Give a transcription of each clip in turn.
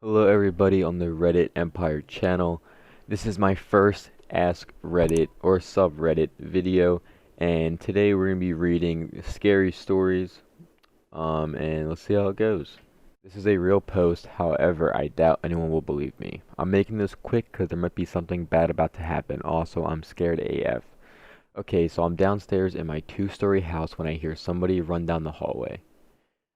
Hello everybody on the RedditEmpire channel. This is my first Ask Reddit or subreddit video, and today we're going to be reading scary stories, and let's see how it goes. This is a real post, however I doubt anyone will believe me. I'm making this quick because there might be something bad about to happen. Also, I'm scared AF. Okay, so I'm downstairs in my two-story house when I hear somebody run down the hallway.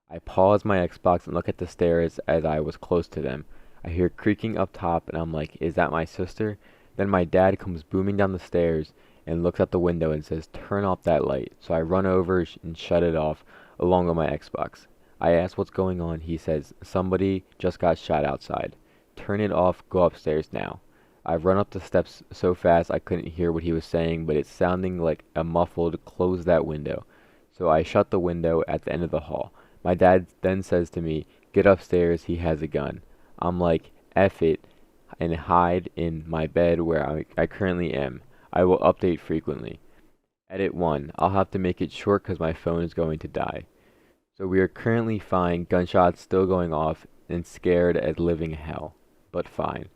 I pause my Xbox and look at the stairs as I was close to them. I hear creaking up top and I'm like, is that my sister? Then my dad comes booming down the stairs and looks out the window and says, turn off that light. So I run over and shut it off along with my Xbox. I ask what's going on. He says, somebody just got shot outside. Turn it off, go upstairs now. I run up the steps so fast I couldn't hear what he was saying, but it's sounding like a muffled close that window. So I shut the window at the end of the hall. My dad then says to me, get upstairs, he has a gun. I'm like, F it, and hide in my bed where I currently am. I will update frequently. Edit 1. I'll have to make it short because my phone is going to die. So we are currently fine, gunshots still going off, and scared as living hell. But fine.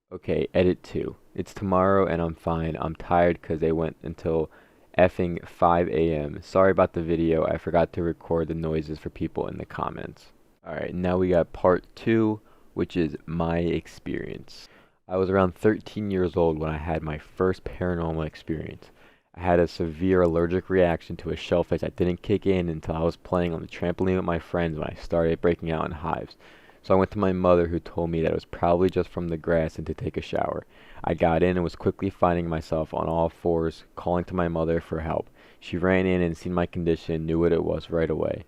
Okay, edit 2. It's tomorrow and I'm fine. I'm tired because they went until effing 5 a.m. Sorry about the video, I forgot to record the noises for people in the comments. Alright, now we got part 2, which is my experience. I was around 13 years old when I had my first paranormal experience. I had a severe allergic reaction to a shellfish that didn't kick in until I was playing on the trampoline with my friends when I started breaking out in hives. So I went to my mother, who told me that it was probably just from the grass, and to take a shower. I got in and was quickly finding myself on all fours, calling to my mother for help. She ran in and seen my condition and knew what it was right away.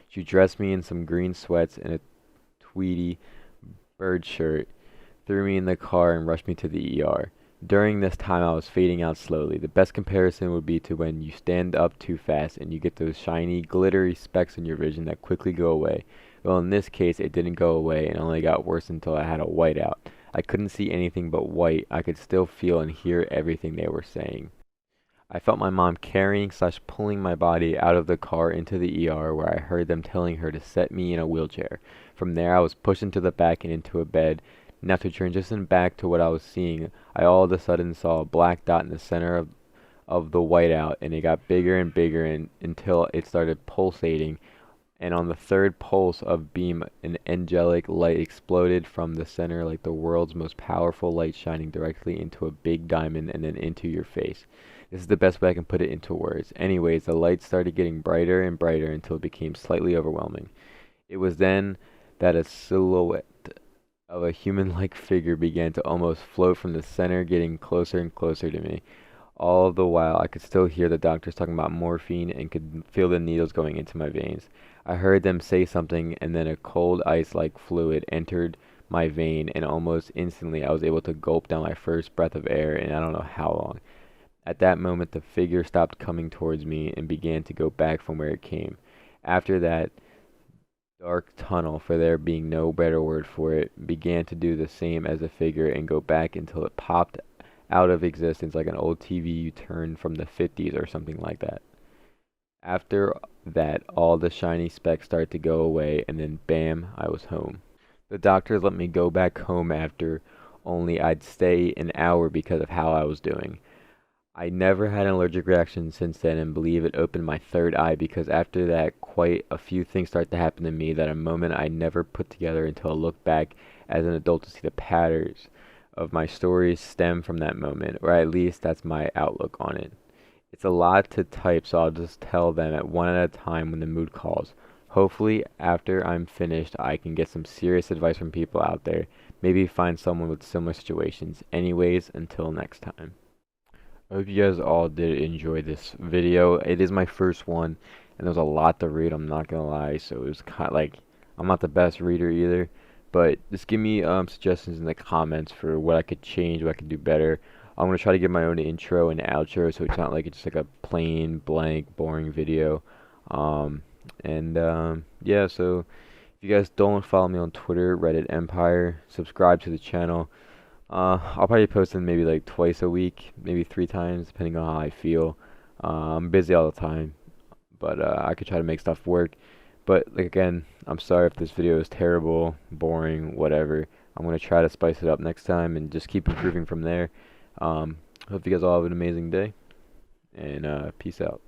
She dressed me in some green sweats and a tweedy bird shirt, threw me in the car and rushed me to the ER. During this time I was fading out slowly. The best comparison would be to when you stand up too fast and you get those shiny, glittery specks in your vision that quickly go away. Well, in this case, it didn't go away and only got worse until I had a whiteout. I couldn't see anything but white. I could still feel and hear everything they were saying. I felt my mom carrying / pulling my body out of the car into the ER, where I heard them telling her to set me in a wheelchair. From there, I was pushed into the back and into a bed. Now to transition back to what I was seeing, I all of a sudden saw a black dot in the center of the whiteout, and it got bigger and bigger until it started pulsating. And on the third pulse of beam, an angelic light exploded from the center like the world's most powerful light, shining directly into a big diamond and then into your face. This is the best way I can put it into words. Anyways, the light started getting brighter and brighter until it became slightly overwhelming. It was then that a silhouette of a human-like figure began to almost float from the center, getting closer and closer to me. All the while, I could still hear the doctors talking about morphine and could feel the needles going into my veins. I heard them say something, and then a cold ice-like fluid entered my vein, and almost instantly I was able to gulp down my first breath of air in I don't know how long. At that moment, the figure stopped coming towards me and began to go back from where it came. After that, dark tunnel, for there being no better word for it, began to do the same as the figure and go back until it popped out of existence like an old TV you turned from the 50s or something like that. After that, all the shiny specks started to go away, and then bam, I was home. The doctors let me go back home after, only I'd stay an hour because of how I was doing. I never had an allergic reaction since then, and believe it opened my third eye, because after that quite a few things started to happen to me that a moment I never put together until I looked back as an adult to see the patterns of my stories stem from that moment, or at least that's my outlook on it. It's a lot to type, so I'll just tell them at one at a time when the mood calls. Hopefully, after I'm finished, I can get some serious advice from people out there. Maybe find someone with similar situations. Anyways, until next time. I hope you guys all did enjoy this video. It is my first one, and there's a lot to read, I'm not gonna lie, so it was kind of like, I'm not the best reader either, but just give me suggestions in the comments for what I could change, what I could do better. I'm gonna try to get my own intro and outro, so it's not like it's just like a plain, blank, boring video. Yeah, so if you guys don't follow me on Twitter, RedditEmpire, subscribe to the channel. I'll probably post them maybe like twice a week, maybe 3 times, depending on how I feel. I'm busy all the time, but I could try to make stuff work. But like, again, I'm sorry if this video is terrible, boring, whatever. I'm gonna try to spice it up next time and just keep improving from there. Hope you guys all have an amazing day, and peace out.